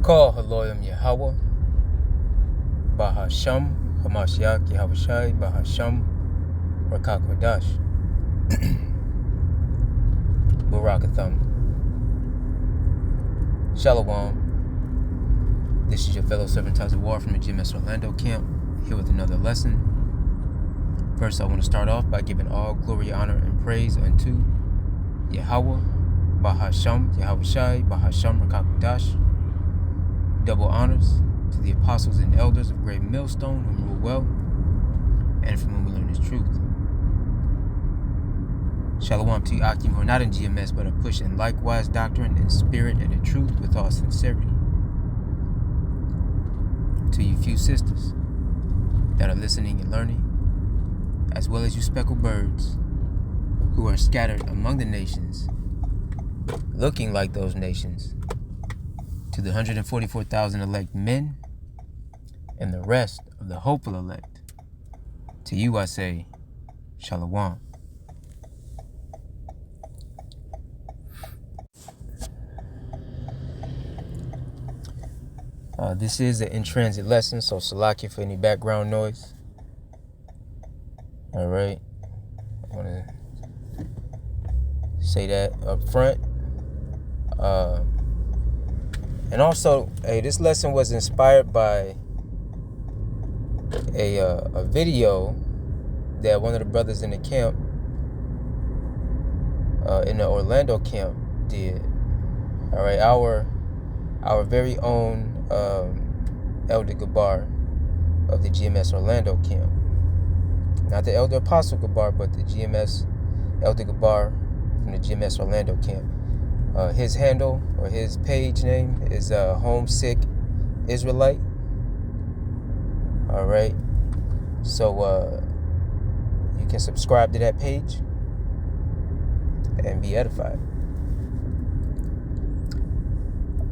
Call Haloyim Yahweh, Bahasham, Hamashiach Yahushai, Bahasham, Rakakwadash, Barakatham. Shalom. This is your fellow servant Tazawar from the GMS Orlando camp, here with another lesson. First, I want to start off by giving all glory, honor, and praise unto Yahweh, Bahasham, Yahushai, Bahasham, Rakakwadash. Double honors to the apostles and elders of Great Millstone who rule well, and from whom we learn His truth. Shalom to you, Akim, who are not in GMS, but are pushing likewise doctrine and spirit and the truth with all sincerity. To you few sisters that are listening and learning, as well as you speckled birds who are scattered among the nations, looking like those nations, to the 144,000 elect men and the rest of the hopeful elect, to you I say, Shalom. This is an in-transit lesson, so Salakia for any background noise. Alright, I want to say that up front. And also, this lesson was inspired by a video that one of the brothers in the camp, in the Orlando camp, did. All right, our very own Elder Gabar of the GMS Orlando camp, not the Elder Apostle Gabar, but the GMS Elder Gabar from the GMS Orlando camp. His handle or his page name is Homesick Israelite. All right, so you can subscribe to that page and be edified.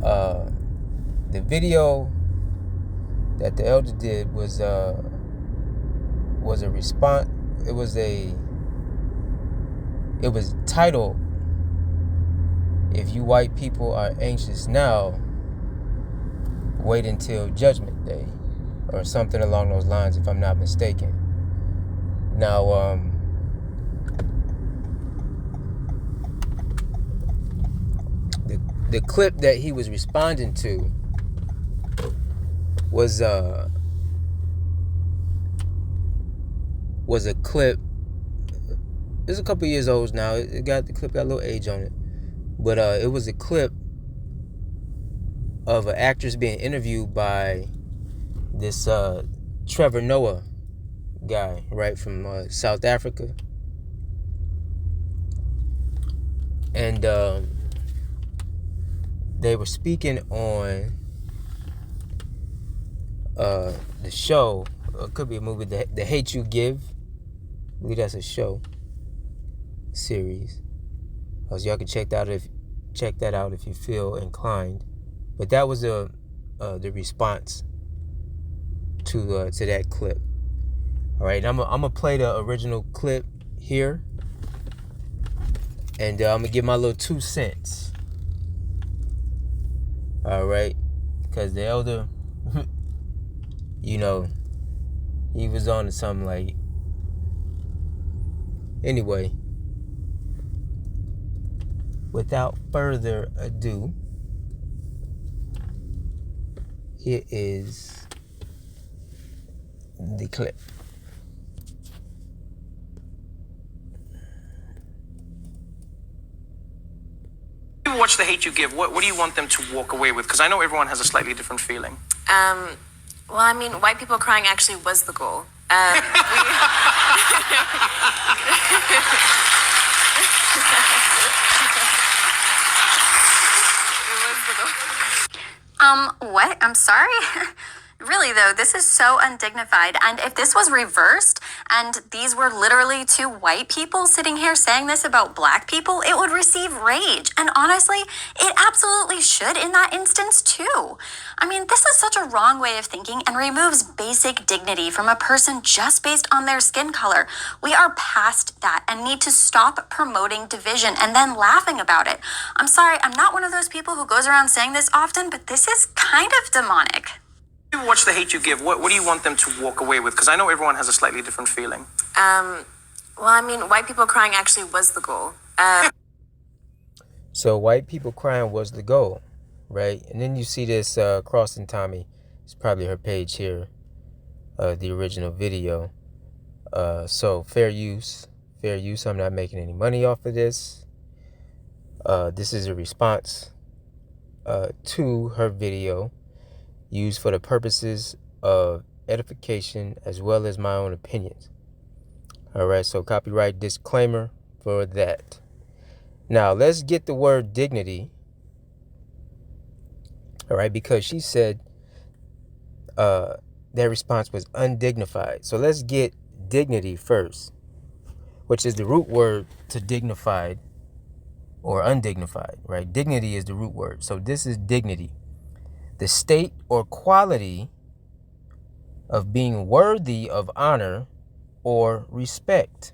The video that the elder did was a response. It was titled, "If you white people are anxious now, wait until Judgment Day," or something along those lines, if I'm not mistaken. Now, the clip that he was responding to was a clip. It's a couple years old now. The clip got a little age on it. But it was a clip of an actress being interviewed by this Trevor Noah guy, right, from South Africa. And they were speaking on the show. It could be a movie, The Hate U Give. I believe that's a show series. So y'all can check that out if you feel inclined. But that was the response to that clip. All right, I'm gonna play the original clip here, and I'm gonna give my little 2 cents. All right, because the elder, he was on to something like. Anyway. Without further ado, here is the clip. You watch The Hate U Give. What do you want them to walk away with? Because I know everyone has a slightly different feeling. Well, I mean, white people crying actually was the goal. What? I'm sorry? Really, though, this is so undignified. And if this was reversed and these were literally two white people sitting here saying this about black people, it would receive rage. And honestly, it absolutely should in that instance, too. I mean, this is such a wrong way of thinking and removes basic dignity from a person just based on their skin color. We are past that and need to stop promoting division and then laughing about it. I'm sorry, I'm not one of those people who goes around saying this often, but this is kind of demonic. You watch The Hate U Give. What do you want them to walk away with? Because I know everyone has a slightly different feeling. Well, I mean, white people crying actually was the goal. So white people crying was the goal, right? And then you see this Crossing Tommy. It's probably her page here, the original video. So fair use. I'm not making any money off of this. This is a response to her video, used for the purposes of edification as well as my own opinions. All right, so copyright disclaimer for that. Now, let's get the word dignity. All right, because she said that response was undignified. So let's get dignity first, which is the root word to dignified or undignified, right? Dignity is the root word. So this is dignity. The state or quality of being worthy of honor or respect,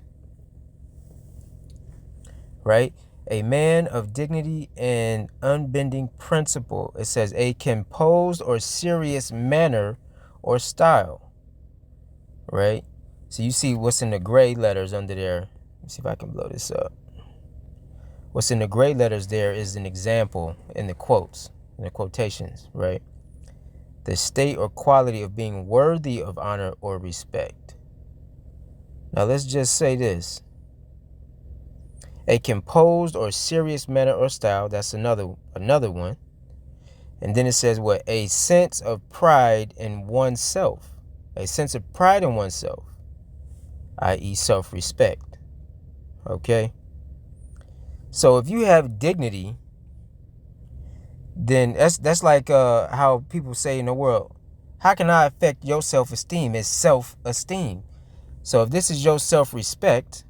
right? A man of dignity and unbending principle. It says a composed or serious manner or style, right? So you see what's in the gray letters under there. Let me see if I can blow this up. What's in the gray letters there is an example in the quotes, in the quotations, right? The state or quality of being worthy of honor or respect. Now let's just say this. A composed or serious manner or style, that's another one. And then it says what? A sense of pride in oneself. A sense of pride in oneself, i.e. self-respect. Okay? So if you have dignity, then that's like how people say in the world, how can I affect your self-esteem? It's self-esteem. So if this is your self-respect,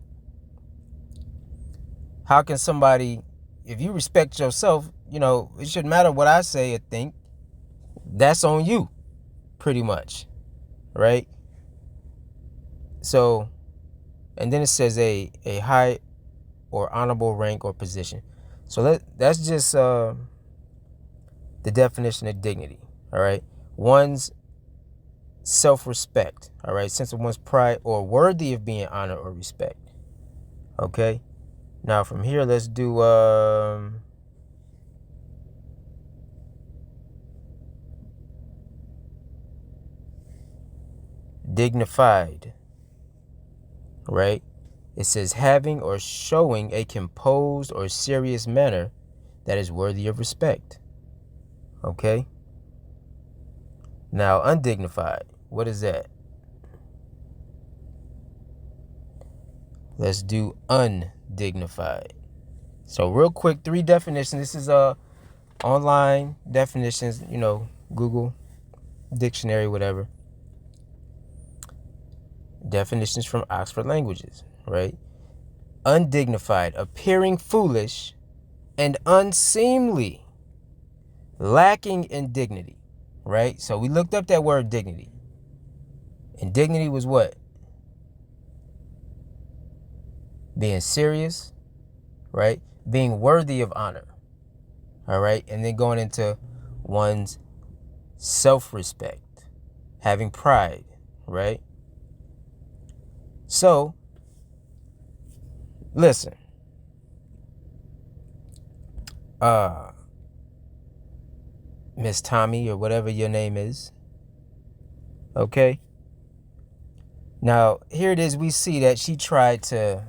how can somebody, if you respect yourself, it shouldn't matter what I say or think. That's on you, pretty much, right? So, and then it says a high or honorable rank or position. So that's just the definition of dignity, all right? One's self-respect, all right? Sense of one's pride or worthy of being honored or respect, okay? Now from here, let's do dignified, right? It says having or showing a composed or serious manner that is worthy of respect. Okay? Now, undignified. What is that? Let's do undignified. So real quick, 3 definitions. This is online definitions, Google dictionary, whatever. Definitions from Oxford Languages, right? Undignified, appearing foolish and unseemly, lacking in dignity, right? So we looked up that word dignity. And dignity was what? Being serious, right? Being worthy of honor, all right? And then going into one's self-respect, having pride, right? So, listen. Miss Tommy or whatever your name is. Okay? Now, here it is. We see that she tried to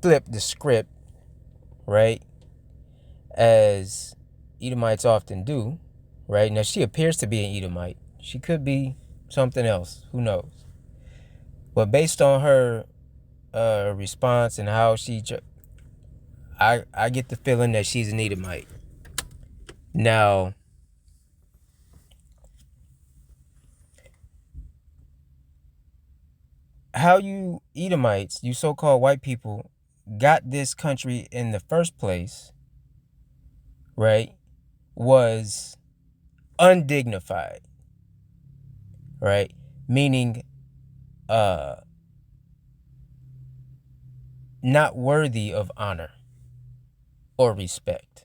flip the script, right? As Edomites often do, right? Now, she appears to be an Edomite. She could be something else. Who knows? But based on her response and how I get the feeling that she's an Edomite. Now, how you Edomites, you so-called white people, got this country in the first place, right, was undignified, right? Meaning not worthy of honor or respect.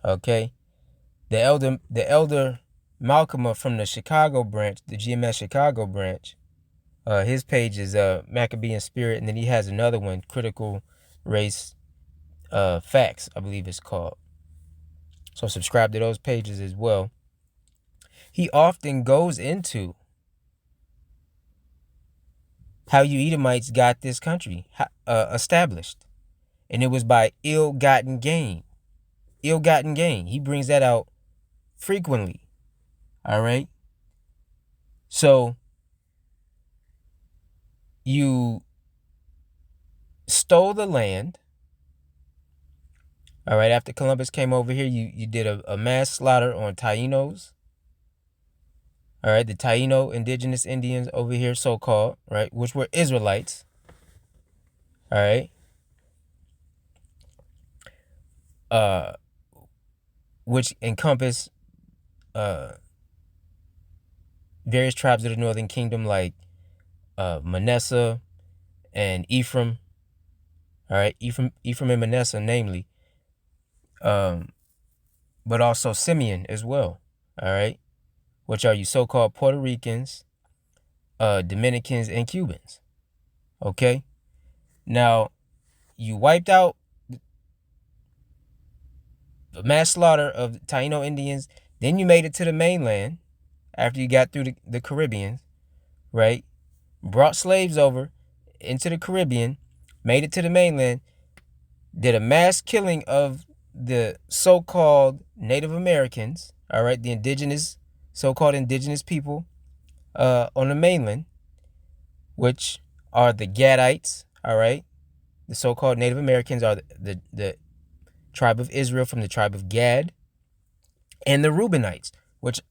Okay? The elder Malcolm from the Chicago branch, the GMS Chicago branch, his page is Maccabean Spirit, and then he has another one, Critical Race Facts, I believe it's called. So subscribe to those pages as well. He often goes into how you Edomites got this country established. And it was by ill-gotten gain. Ill-gotten gain. He brings that out frequently. All right? So, you stole the land. All right, after Columbus came over here, you did a mass slaughter on Tainos. All right, the Taino indigenous Indians over here, so-called, right, which were Israelites. All right. Which encompass various tribes of the Northern Kingdom like Manasseh and Ephraim. All right, Ephraim and Manasseh, namely. But also Simeon as well. All right, which are you so-called Puerto Ricans, Dominicans, and Cubans. Okay, now you wiped out the mass slaughter of Taino Indians. Then you made it to the mainland after you got through the Caribbean, right? Brought slaves over into the Caribbean, made it to the mainland, did a mass killing of the so-called Native Americans, all right, the indigenous, so-called indigenous people on the mainland, which are the Gadites, all right? The so-called Native Americans are the tribe of Israel from the tribe of Gad, and the Reubenites, which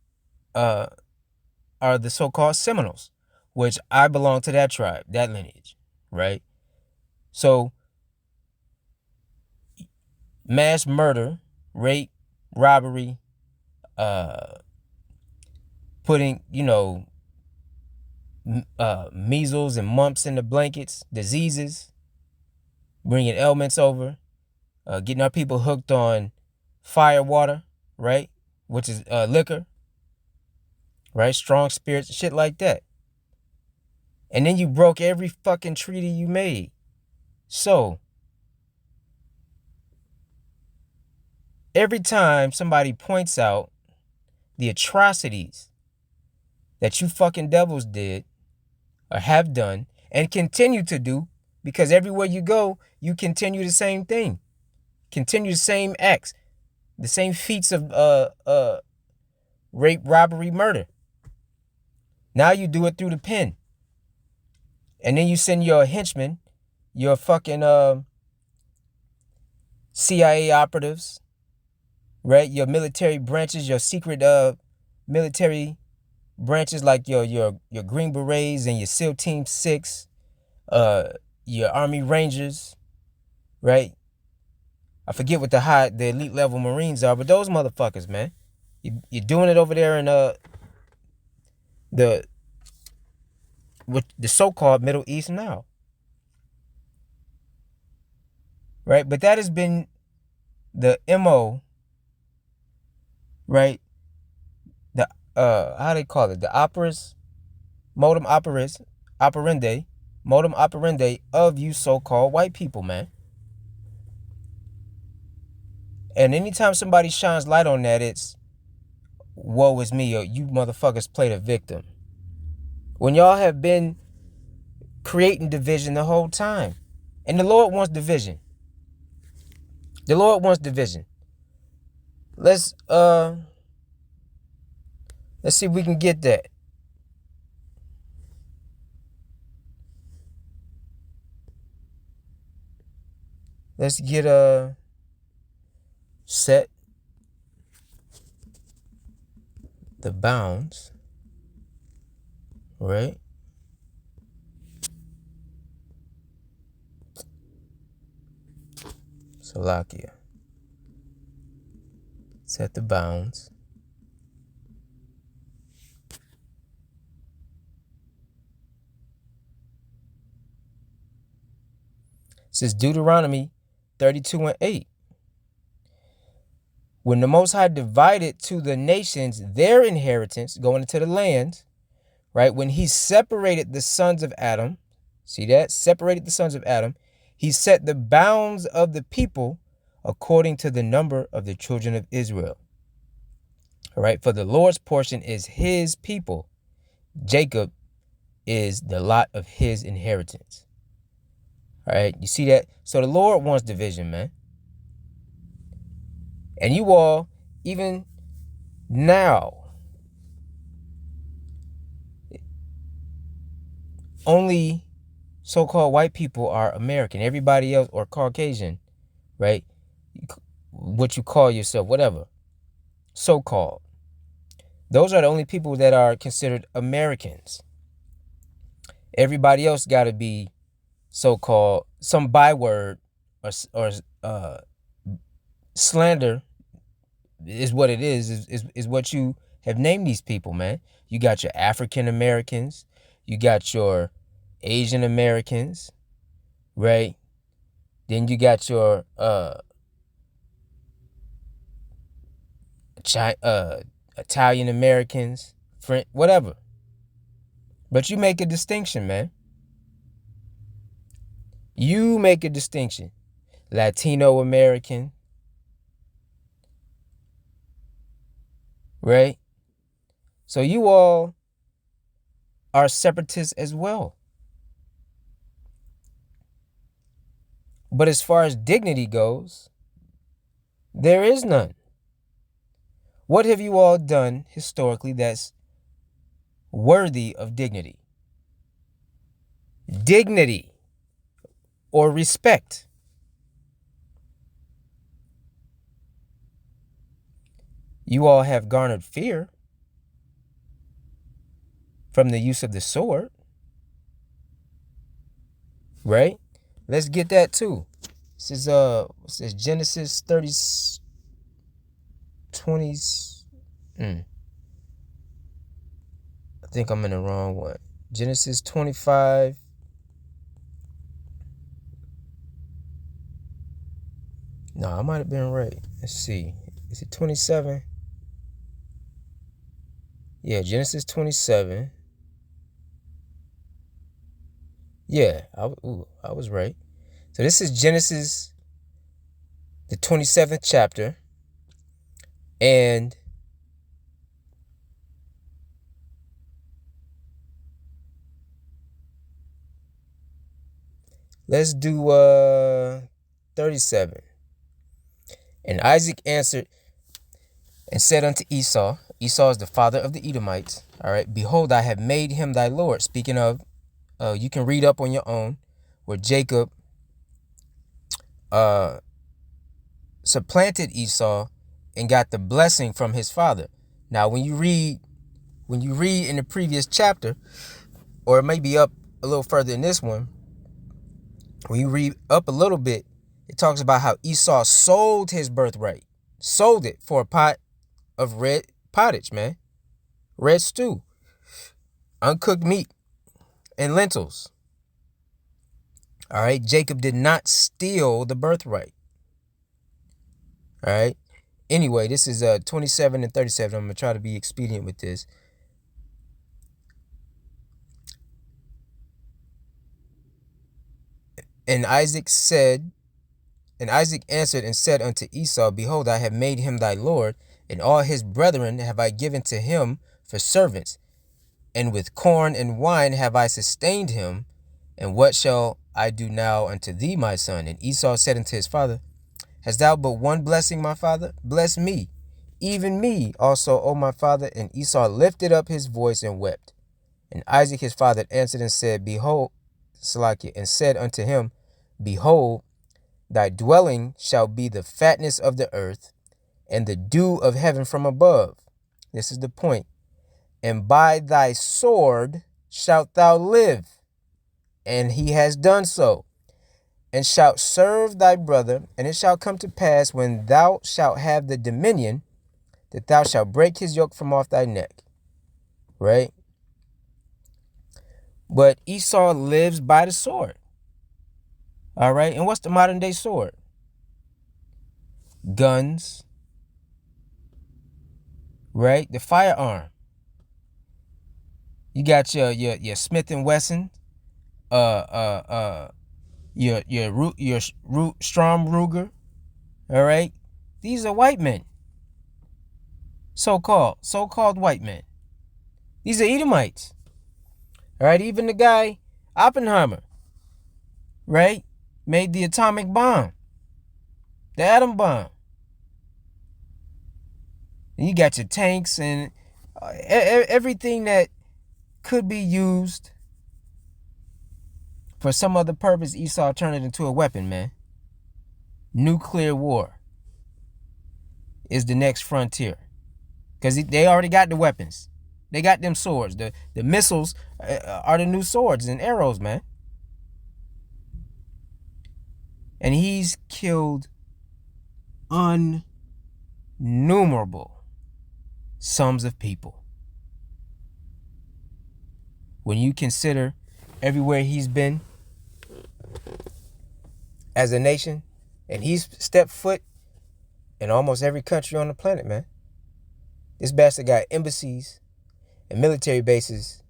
are the so-called Seminoles, which I belong to that tribe, that lineage, right? So, mass murder, rape, robbery, putting, measles and mumps in the blankets, diseases, bringing ailments over, getting our people hooked on fire water, right? Which is liquor, right? Strong spirits, shit like that. And then you broke every fucking treaty you made. So, every time somebody points out the atrocities that you fucking devils did or have done and continue to do, because everywhere you go, you continue the same thing. Continue the same acts, the same feats of rape, robbery, murder. Now you do it through the pen. And then you send your henchmen, your fucking CIA operatives, right? Your military branches, your secret military branches like your Green Berets and your SEAL Team 6, your Army Rangers, right? I forget what the elite level Marines are, but those motherfuckers, man. You're doing it over there in with the so-called Middle East now. Right? But that has been the MO, right? The how they call it? The modus operandi of you so-called white people, man. And anytime somebody shines light on that, it's woe is me, or you motherfuckers play the victim. When y'all have been creating division the whole time. And the Lord wants division. The Lord wants division. Let's see if we can get that. Let's get set the bounds, right? Salakia. Set the bounds. It says Deuteronomy 32:8. When the Most High divided to the nations their inheritance, going into the lands, right? When he separated the sons of Adam, see that? Separated the sons of Adam, he set the bounds of the people according to the number of the children of Israel. All right, for the Lord's portion is his people. Jacob is the lot of his inheritance. All right, you see that? So the Lord wants division, man. And you all, even now, only so-called white people are American. Everybody else, or Caucasian, right? What you call yourself, whatever. So-called. Those are the only people that are considered Americans. Everybody else got to be so-called some byword or slander is what it is what you have named these people, man. You got your African Americans, you got your Asian Americans, right? Then you got your Italian Americans, French, whatever. But you make a distinction, man. You make a distinction. Latino American, right? So you all are separatists as well. But as far as dignity goes, there is none. What have you all done historically that's worthy of dignity? Dignity or respect. You all have garnered fear from the use of the sword, right? Let's get that too. This is Genesis 20. I think I'm in the wrong one. Genesis 25. No, I might have been right. Let's see. Is it 27? Yeah, Genesis 27. Yeah, I was right. So this is Genesis, the 27th chapter. And let's do 37. And Isaac answered and said unto Esau, Esau is the father of the Edomites, all right, behold, I have made him thy Lord. Speaking of, you can read up on your own where Jacob supplanted Esau and got the blessing from his father. Now, when you read in the previous chapter, or it may be up a little further in this one, when you read up a little bit, it talks about how Esau sold his birthright, sold it for a pot of red pottage, man, red stew, uncooked meat, and lentils. All right, Jacob did not steal the birthright. All right. Anyway, this is 27 and 37. I'm going to try to be expedient with this. And Isaac answered and said unto Esau, behold, I have made him thy Lord, and all his brethren have I given to him for servants. And with corn and wine have I sustained him. And what shall I do now unto thee, my son? And Esau said unto his father, hast thou but one blessing, my father? Bless me, even me also, O my father. And Esau lifted up his voice and wept. And Isaac his father answered and said, behold, Salakia, and said unto him, behold, thy dwelling shall be the fatness of the earth, and the dew of heaven from above. This is the point. And by thy sword shalt thou live. And he has done so. and shalt serve thy brother, and it shall come to pass when thou shalt have the dominion that thou shalt break his yoke from off thy neck. Right? But Esau lives by the sword. All right? And what's the modern day sword? Guns. Right? The firearm. You got your Smith and Wesson, your Strom Ruger. All right? These are white men. So-called white men. These are Edomites. All right? Even the guy Oppenheimer, right, made the atomic bomb, the atom bomb. And you got your tanks and everything that could be used for some other purpose. Esau turned it into a weapon, man. Nuclear war is the next frontier. Because they already got the weapons. They got them swords. The missiles are the new swords and arrows, man. And he's killed innumerable sums of people. When you consider everywhere he's been as a nation, and he's stepped foot in almost every country on the planet, man. This bastard got embassies and military bases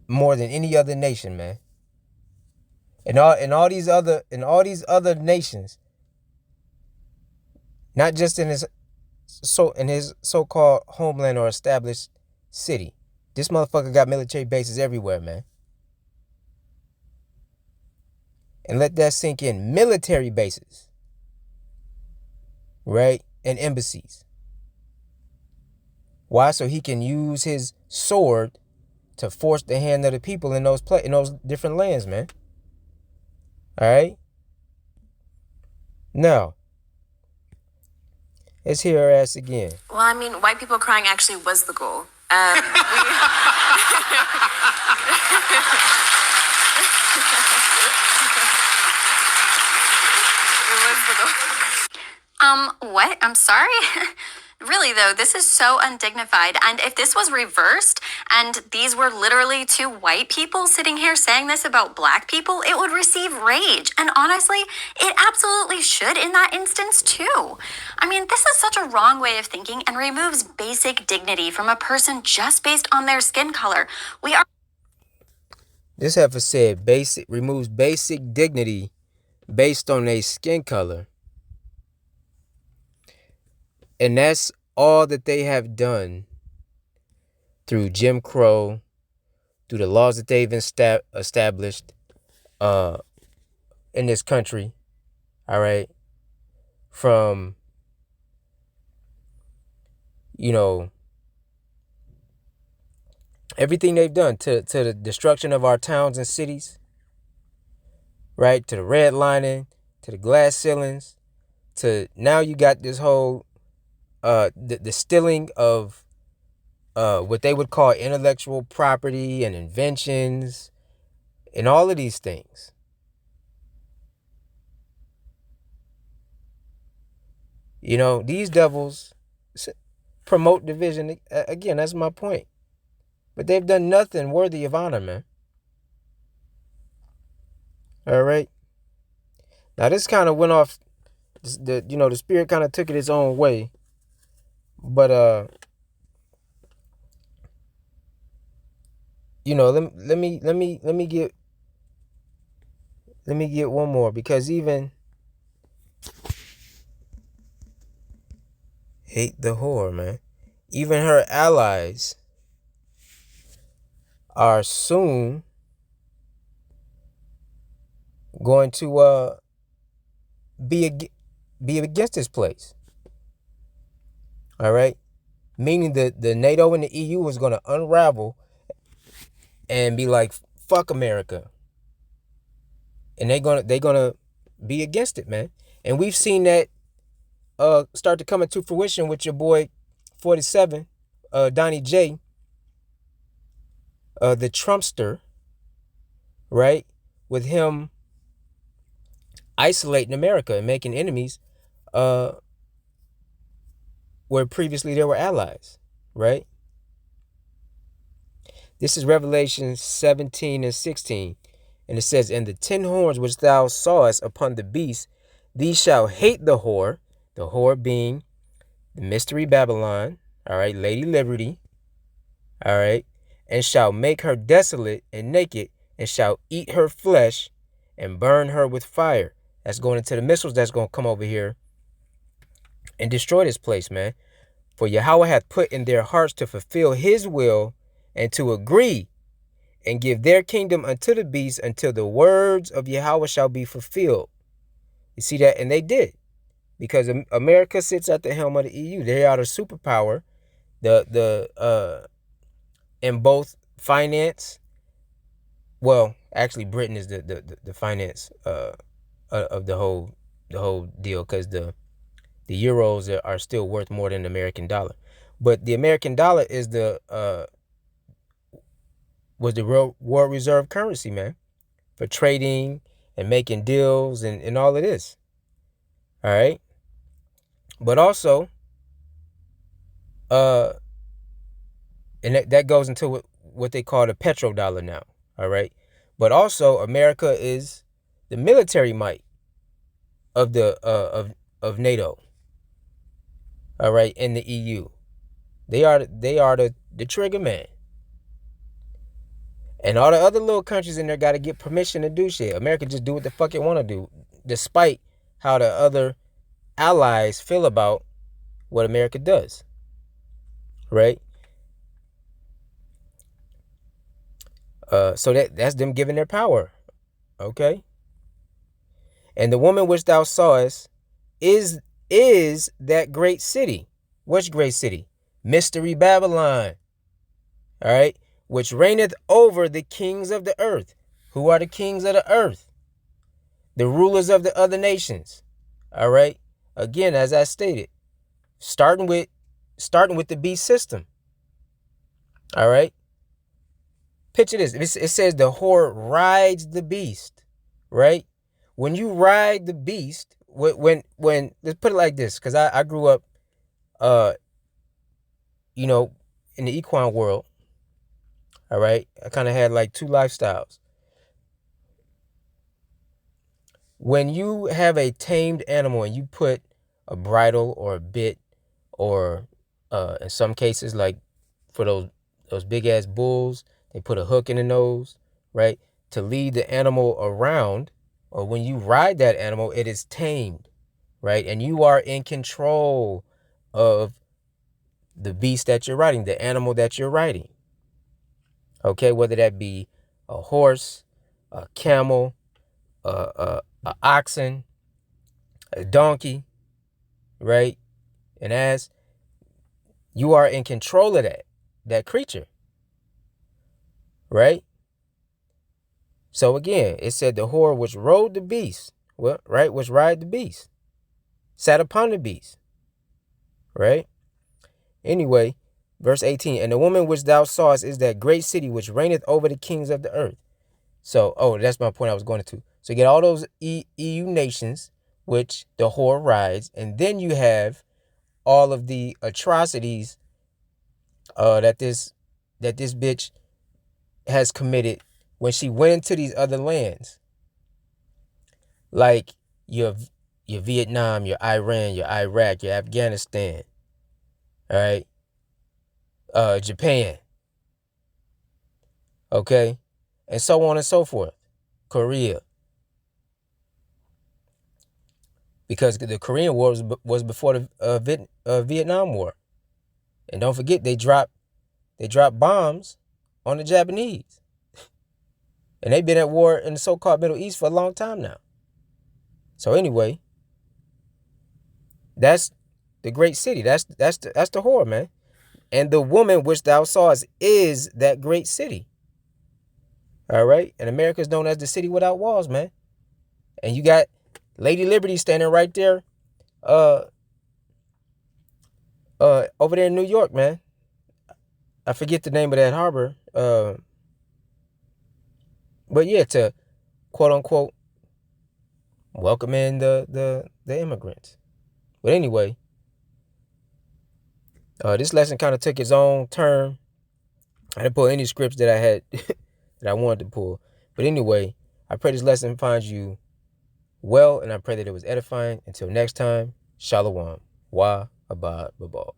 more than any other nation, man. And all these other nations, not just in his so-called homeland or established city. This motherfucker got military bases everywhere, man. And let that sink in. Military bases. Right? And embassies. Why? So he can use his sword to force the hand of the people in those different lands, man. All right? Now, let's hear her ass again. Well, I mean, white people crying actually was the goal. What? I'm sorry? Really, though, this is so undignified. And if this was reversed and these were literally two white people sitting here saying this about black people, it would receive rage. And honestly, it absolutely should in that instance, too. I mean, this is such a wrong way of thinking and removes basic dignity from a person just based on their skin color. This heifer said removes basic dignity based on their skin color. And that's all that they have done through Jim Crow, through the laws that they've established in this country. All right. From, everything they've done to the destruction of our towns and cities. Right. To the redlining, to the glass ceilings, to now you got this whole the stealing of what they would call intellectual property and inventions and all of these things. These devils promote division. Again, that's my point. But they've done nothing worthy of honor, man. All right. Now this kind of went off. The spirit kind of took it its own way. But let me get one more, because even hate the whore, man. Even her allies are soon going to be against this place. All right, meaning that the NATO and the EU is going to unravel and be like, "Fuck America," and they're gonna be against it, man. And we've seen that start to come into fruition with your boy 47, Donnie J, the Trumpster, right? with him isolating America and making enemies where previously there were allies, right? This is Revelation 17 and 16. And it says, "And the 10 horns which thou sawest upon the beast, these shall hate the whore being the mystery Babylon, all right, Lady Liberty, all right, and shall make her desolate and naked, and shall eat her flesh and burn her with fire." That's going into the missiles that's going to come over here and destroy this place, man. "For Yahweh hath put in their hearts to fulfill his will and to agree and give their kingdom unto the beast until the words of Yahweh shall be fulfilled." You see that? And they did. Because America sits at the helm of the EU. They are the superpower. In both finance. Well, actually, Britain is the finance of the whole deal, because the euros are still worth more than the American dollar. But the American dollar is was the world reserve currency, man, for trading and making deals and all of this. All right. But also, and that goes into what they call the petrodollar now. All right. But also, America is the military might of the of NATO. All right, in the EU. They are the trigger man. And all the other little countries in there got to get permission to do shit. America just do what the fuck it want to do, despite how the other allies feel about what America does. Right? So that's them giving their power. Okay? "And the woman which thou sawest is that great city." Which great city? Mystery Babylon. All right? "Which reigneth over the kings of the earth." Who are the kings of the earth? The rulers of the other nations. All right? Again, as I stated, starting with the beast system. All right? Picture this. It says the whore rides the beast. Right? When you ride the beast, when let's put it like this, because I grew up in the equine world. All right. I kind of had like two lifestyles. When you have a tamed animal and you put a bridle or a bit, or in some cases, like for those big ass bulls, they put a hook in the nose, right, to lead the animal around. Or when you ride that animal, it is tamed, right, and you are in control of the beast that you're riding, the animal that you're riding. Okay, whether that be a horse, a camel, a oxen, a donkey, right, an ass, you are in control of that creature, right? So again, it said the whore which rode the beast, well, right, which ride the beast, sat upon the beast, right? Anyway, verse 18, "And the woman which thou sawest is that great city which reigneth over the kings of the earth." So, that's my point I was going to. So you get all those EU nations, which the whore rides, and then you have all of the atrocities that this bitch has committed when she went into these other lands, like your Vietnam, your Iran, your Iraq, your Afghanistan, all right, Japan, okay, and so on and so forth, Korea, because the Korean War was before the Vietnam War, and don't forget they dropped bombs on the Japanese, and they've been at war in the so-called Middle East for a long time now. So anyway, that's the great city. That's the whore, man. "And the woman which thou sawest is that great city." All right, and America is known as the city without walls, man. And you got Lady Liberty standing right there, over there in New York, man. I forget the name of that harbor. But yeah, to quote unquote, welcoming the immigrants. But anyway, this lesson kind of took its own turn. I didn't pull any scripts that I had that I wanted to pull. But anyway, I pray this lesson finds you well, and I pray that it was edifying. Until next time, Shalom. Wa Abad Babal.